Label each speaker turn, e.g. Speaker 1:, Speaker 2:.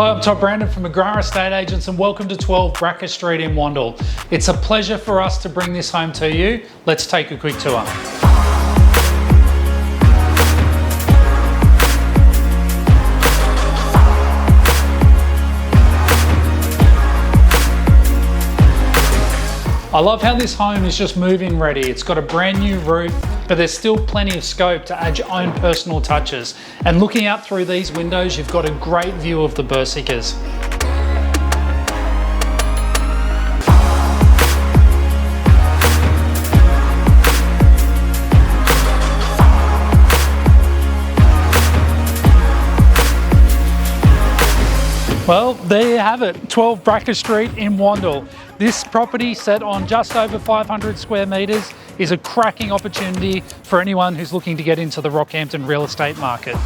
Speaker 1: Hi, I'm Todd Brandon from Bracher Estate Agents and welcome to 12 Bracher Street in Wandal. It's a pleasure for us to bring this home to you. Let's take a quick tour. I love how this home is just move-in ready. It's got a brand new roof, but there's still plenty of scope to add your own personal touches. And looking out through these windows, you've got a great view of the Brackers. Well, there you have it, 12 Bracher Street in Wandal. This property, set on just over 500 square metres, is a cracking opportunity for anyone who's looking to get into the Rockhampton real estate market.